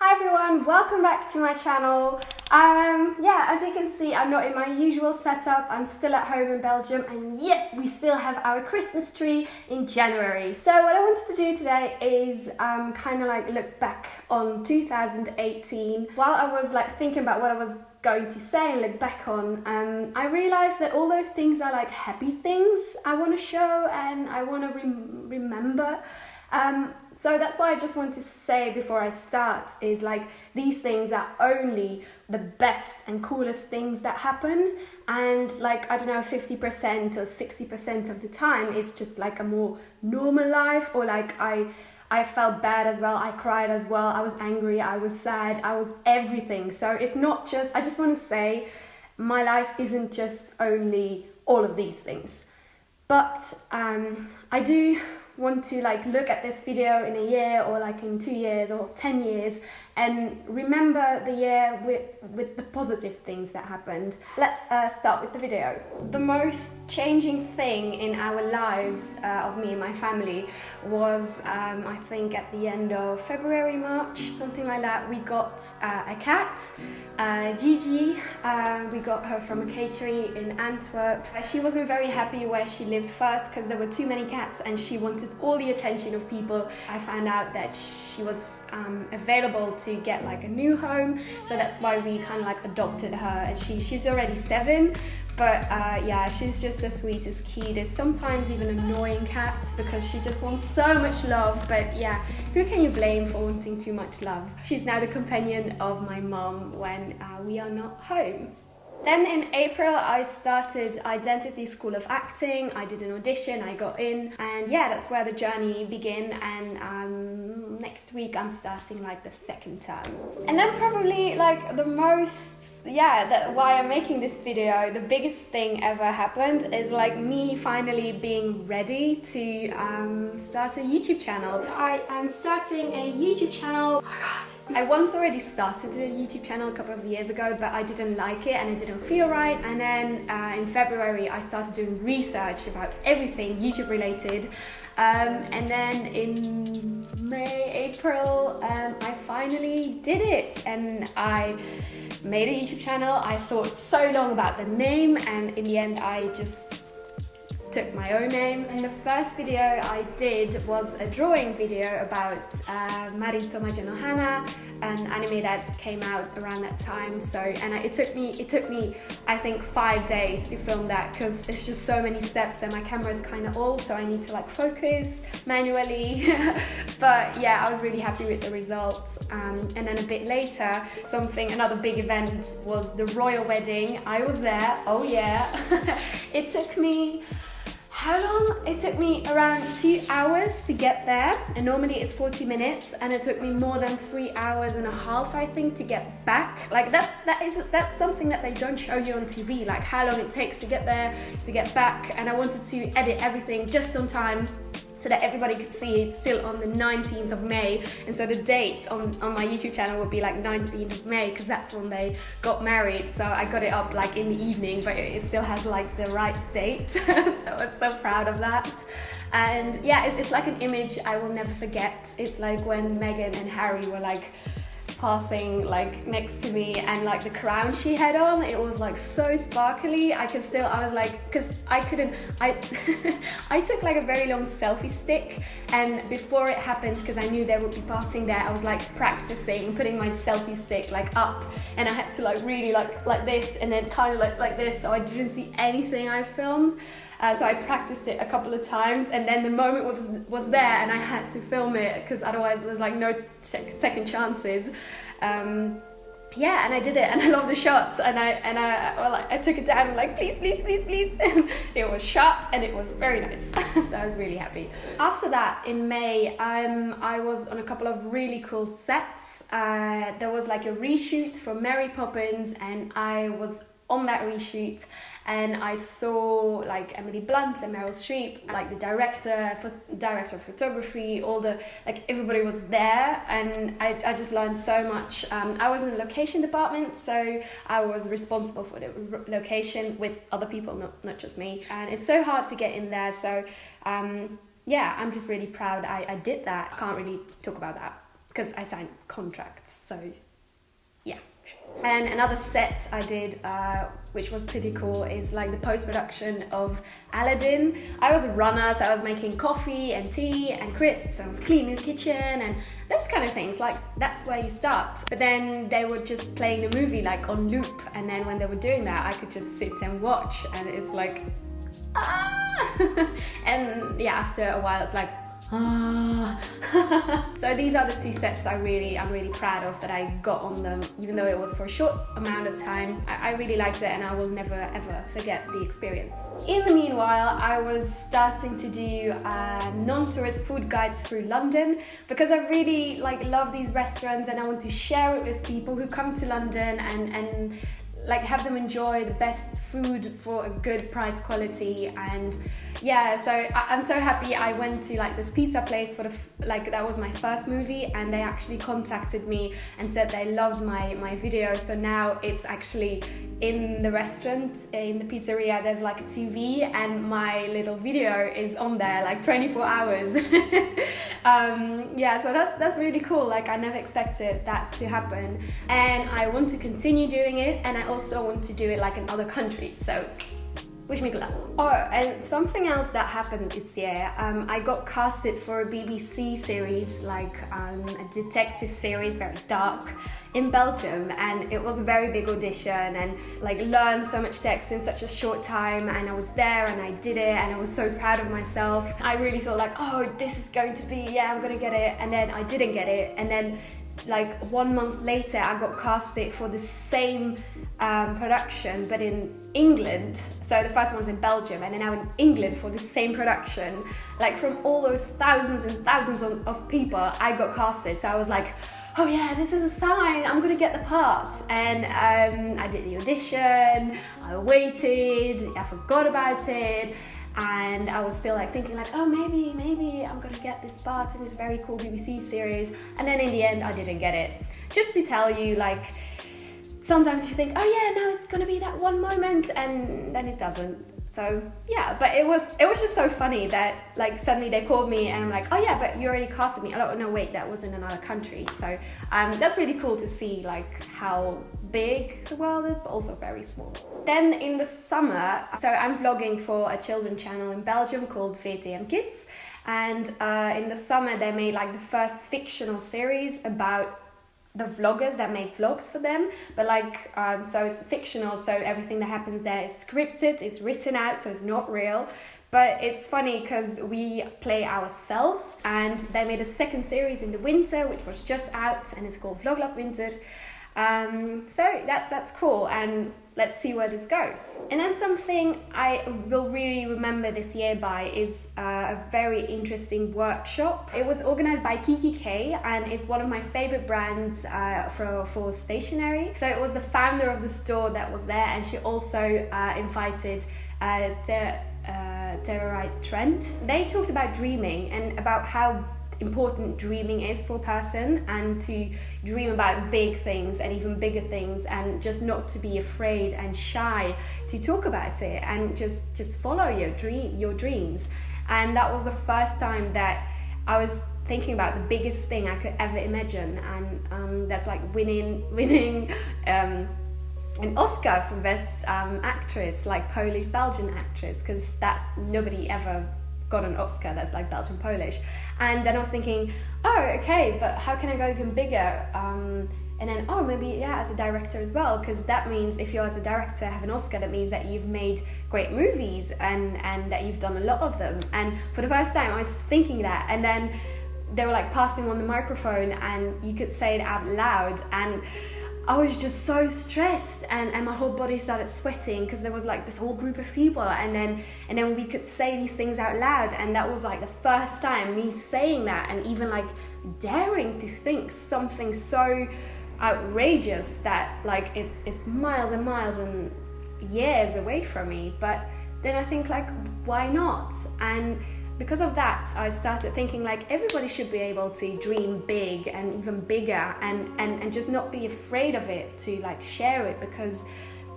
Hi everyone, welcome back to my channel. As you can see, I'm not in my usual setup. I'm still at home in Belgium, and yes, we still have our Christmas tree in January. So what I wanted to do today is kind of like look back on 2018. While I was like thinking about what I was going to say and look back on, I realized that all those things are like happy things I want to show and I want to remember. So that's why I just want to say before I start is like these things are only the best and coolest things that happened, and like I don't know, 50% or 60% of the time it's just like a more normal life, or like I felt bad as well, I cried as well, I was angry, I was sad, I was everything. So it's not just, I just want to say my life isn't just only all of these things, but I do want to like look at this video in a year or like in 2 years or 10 years and remember the year with the positive things that happened. Let's start with the video. The most changing thing in our lives of me and my family was I think at the end of February, March, something like that. We got a cat, Gigi. We got her from a catering in Antwerp. She wasn't very happy where she lived first because there were too many cats and she wanted all the attention of people. I found out that she was available to get like a new home, so that's why we kind of like adopted her, and she's already 7, but yeah, she's just the sweetest, cutest, sometimes even annoying cat because she just wants so much love. But yeah, who can you blame for wanting too much love? She's now the companion of my mom when we are not home. Then in April, I started Identity School of Acting. I did an audition, I got in, and yeah, that's where the journey began. And next week I'm starting like the 2nd term. And then probably like the most, why I'm making this video, the biggest thing ever happened is like me finally being ready to start a YouTube channel. I am starting a YouTube channel. Oh my God. I once already started a YouTube channel a couple of years ago, but I didn't like it and it didn't feel right. And then in February, I started doing research about everything YouTube related. And then in May, April, I finally did it and I made a YouTube channel. I thought so long about the name, and in the end, I just took my own name. And the first video I did was a drawing video about Marito Majanohana, an anime that came out around that time. So, and it took me I think 5 days to film that because it's just so many steps and my camera is kind of old, so I need to like focus manually. But yeah, I was really happy with the results. And then a bit later, another big event was the royal wedding. I was there. Oh yeah. It took me, how long? It took me around 2 hours to get there, and normally it's 40 minutes, and it took me more than 3 hours and a half, I think, to get back. Like that's something that they don't show you on TV, like how long it takes to get there, to get back. And I wanted to edit everything just on time so that everybody could see it's still on the 19th of May. And so the date on my YouTube channel would be like 19th of May because that's when they got married. So I got it up like in the evening, but it still has like the right date. So I was so proud of that. And yeah, it's like an image I will never forget. It's like when Meghan and Harry were like passing like next to me, and like the crown she had on, it was like so sparkly. I was like, because I I took like a very long selfie stick, and before it happened, because I knew they would be passing there, I was like practicing putting my selfie stick like up, and I had to like really like this, and then kind of like this, so I didn't see anything I filmed. So I practiced it a couple of times, and then the moment was there and I had to film it because otherwise there's like no second chances. Yeah, and I did it, and I love the shots, and I took it down like please. It was sharp and it was very nice. So I was really happy. After that, in May, I was on a couple of really cool sets. There was like a reshoot for Mary Poppins, and I was on that reshoot, and I saw like Emily Blunt and Meryl Streep, like the director of photography, all the, like everybody was there, and I just learned so much. I was in the location department, so I was responsible for the location with other people, not just me, and it's so hard to get in there. So yeah, I'm just really proud I did that. I can't really talk about that because I signed contracts, so yeah. And another set I did, which was pretty cool, is like the post-production of Aladdin. I was a runner, so I was making coffee and tea and crisps, and I was cleaning the kitchen and those kind of things. Like, that's where you start. But then they were just playing the movie like on loop, and then when they were doing that, I could just sit and watch, and it's like, ah! And yeah, after a while it's like, ah. So these are the two sets I'm really proud of that I got on them, even though it was for a short amount of time. I really liked it, and I will never ever forget the experience. In the meanwhile, I was starting to do non-tourist food guides through London, because I really love these restaurants, and I want to share it with people who come to London and like have them enjoy the best food for a good price quality. And yeah, so I'm so happy I went to like this pizza place for that was my first movie, and they actually contacted me and said they loved my video. So now it's actually in the restaurant, in the pizzeria, there's like a TV, and my little video is on there like 24 hours. Yeah, so that's really cool. Like, I never expected that to happen, and I want to continue doing it, and I also want to do it like in other countries. So wish me good luck. Oh, and something else that happened this year, I got casted for a BBC series, like a detective series, very dark, in Belgium, and it was a very big audition, and like learned so much text in such a short time, and I was there and I did it, and I was so proud of myself. I really thought like, oh, this is going to be, yeah, I'm gonna get it, and then I didn't get it, and then like 1 month later I got casted for the same production, but in England. So the first one was in Belgium, and then now in England for the same production. Like, from all those thousands and thousands of people, I got casted. So I was like, oh yeah, this is a sign, I'm gonna get the part. And I did the audition, I waited, I forgot about it, and I was still like thinking like, oh, maybe I'm gonna get this part in this very cool BBC series. And then in the end I didn't get it. Just to tell you, like, sometimes you think, oh yeah, now it's gonna be that one moment, and then it doesn't. So yeah, but it was just so funny that like suddenly they called me and I'm like, oh yeah, but you already casted me. Oh no, wait, that was in another country. So that's really cool to see like how big the world is, but also very small. Then in the summer, so I'm vlogging for a children's channel in Belgium called VTM Kids, and in the summer they made like the first fictional series about the vloggers that make vlogs for them, but like so it's fictional, so everything that happens there is scripted, it's written out, so it's not real. But it's funny because we play ourselves, and they made a second series in the winter which was just out, and it's called Vloglab Winter. So that's cool, and let's see where this goes. And then something I will really remember this year by is a very interesting workshop. It was organized by Kiki K, and it's one of my favorite brands for stationery. So it was the founder of the store that was there, and she also invited Terrorite Trent. They talked about dreaming and about how important dreaming is for a person, and to dream about big things and even bigger things, and just not to be afraid and shy to talk about it, and just follow your dreams. And that was the first time that I was thinking about the biggest thing I could ever imagine, and that's like winning an Oscar for best actress, like Polish Belgian actress, because that nobody ever got an Oscar that's like Belgian-Polish. And then I was thinking, oh, okay, but how can I go even bigger? And then, oh, maybe, yeah, as a director as well, because that means if you as a director have an Oscar, that means that you've made great movies and that you've done a lot of them. And for the first time I was thinking that, and then they were like passing on the microphone and you could say it out loud, and I was just so stressed, and my whole body started sweating because there was like this whole group of people, and then we could say these things out loud, and that was like the first time me saying that, and even like daring to think something so outrageous that like it's miles and miles and years away from me. But then I think like, why not? And because of that, I started thinking like everybody should be able to dream big and even bigger, and just not be afraid of it, to like share it, because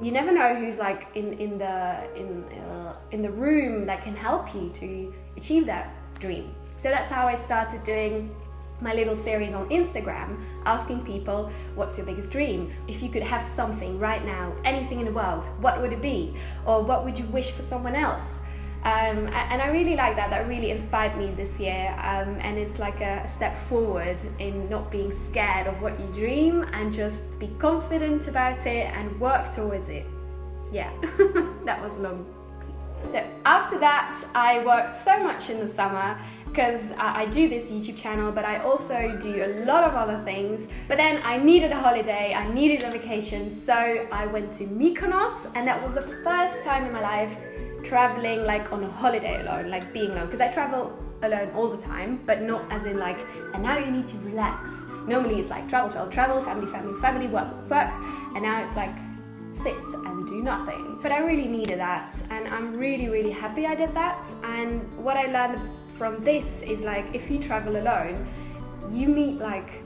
you never know who's like in the room that can help you to achieve that dream. So that's how I started doing my little series on Instagram asking people, what's your biggest dream? If you could have something right now, anything in the world, what would it be? Or what would you wish for someone else? And I really like that. That really inspired me this year, and it's like a step forward in not being scared of what you dream and just be confident about it and work towards it. Yeah, that was a long piece. So after that, I worked so much in the summer because I do this YouTube channel, but I also do a lot of other things. But then I needed a holiday, I needed a vacation, so I went to Mykonos, and that was the first time in my life traveling like on a holiday alone, like being alone, because I travel alone all the time, but not as in like, and now you need to relax. Normally it's like travel, family, work, and now it's like sit and do nothing. But I really needed that, and I'm really happy I did that. And what I learned from this is like, if you travel alone, you meet like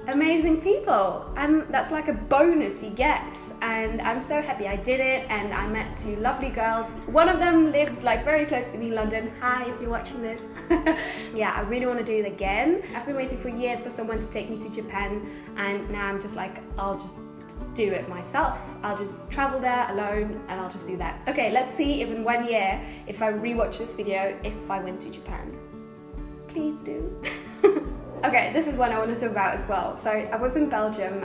amazing people, and that's like a bonus you get. And I'm so happy I did it, and I met two lovely girls. One of them lives like very close to me in London. Hi, if you're watching this. Yeah, I really want to do it again. I've been waiting for years for someone to take me to Japan, and now I'm just like, I'll just do it myself. I'll just travel there alone, and I'll just do that. Okay, let's see if in 1 year, if I rewatch this video, if I went to Japan. Please do. Okay, this is one I want to talk about as well. So I was in Belgium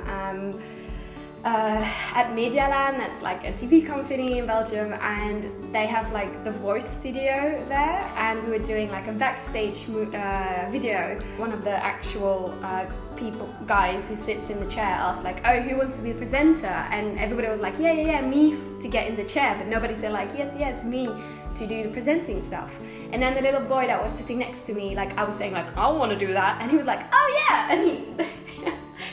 at Medialand, that's like a TV company in Belgium, and they have like the Voice studio there, and we were doing like a backstage video. One of the actual guys who sits in the chair asked like, oh, who wants to be the presenter? And everybody was like, yeah, me to get in the chair, but nobody said like, yes, me to do the presenting stuff. And then the little boy that was sitting next to me, like I was saying like, I want to do that, and he was like, oh yeah, and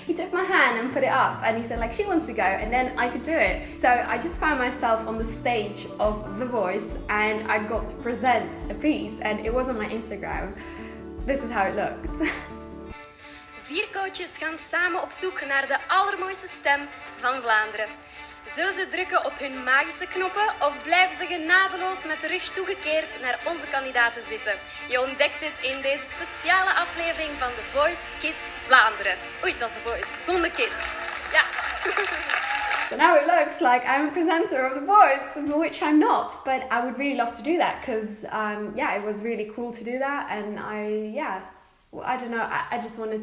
he took my hand and put it up, and he said like, she wants to go, and then I could do it. So I just found myself on the stage of The Voice, and I got to present a piece, and it was on my Instagram. This is how it looked. 4 coaches gaan samen op zoek naar de allermooiste stem van Vlaanderen. Zullen ze drukken op hun magische knoppen of blijven ze genadeloos met de rug toegekeerd naar onze kandidaten zitten? Je ontdekt het in deze speciale aflevering van The Voice Kids Vlaanderen. Oei, het was The Voice, zonder kids. Ja. So now it looks like I'm a presenter of The Voice, which I'm not, but I would really love to do that because, yeah, it was really cool to do that, and I don't know, I just want to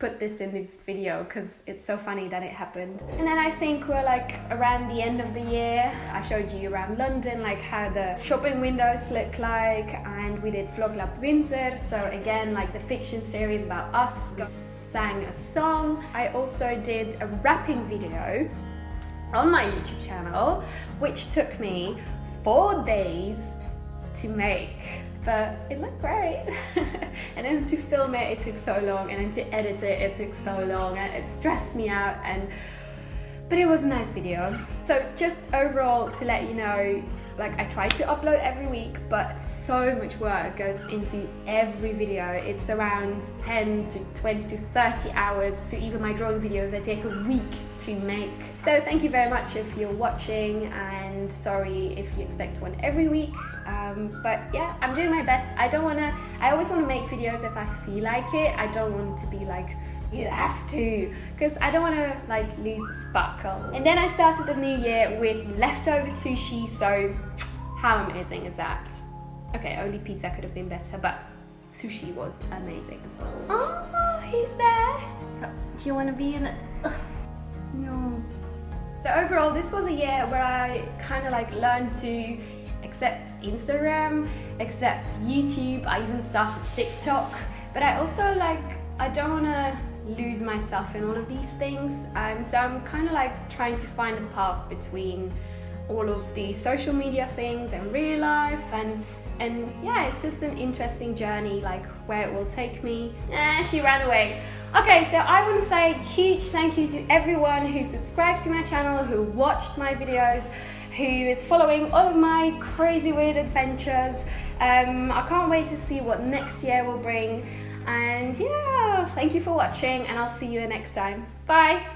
put this in this video because it's so funny that it happened. And then I think we're like around the end of the year. I showed you around London like how the shopping windows look like, and we did Vloglab Winter, so again like the fiction series about us. We sang a song. I also did a rapping video on my YouTube channel, which took me 4 days to make. But it looked great. And then to film it, it took so long, and then to edit it, it took so long, and it stressed me out, but it was a nice video. So just overall to let you know, like I try to upload every week, but so much work goes into every video. It's around 10 to 20 to 30 hours to even my drawing videos. I take a week to make. So thank you very much if you're watching, and sorry if you expect one every week. But yeah, I'm doing my best. I always want to make videos if I feel like it. I don't want to be like, you have to, because I don't want to like lose the sparkle. And then I started the new year with leftover sushi, so how amazing is that? Okay, only pizza could have been better, but sushi was amazing as well. Oh, he's there. Do you want to be in it? No. So overall, this was a year where I kind of like learned to accept Instagram, accept YouTube. I even started TikTok, but I also like, I don't want to lose myself in all of these things. So I'm kind of like trying to find a path between all of these social media things and real life, and yeah, it's just an interesting journey, like where it will take me. She ran away. Okay, so I want to say a huge thank you to everyone who subscribed to my channel, who watched my videos, who is following all of my crazy weird adventures. I can't wait to see what next year will bring. And yeah, thank you for watching, and I'll see you next time. Bye!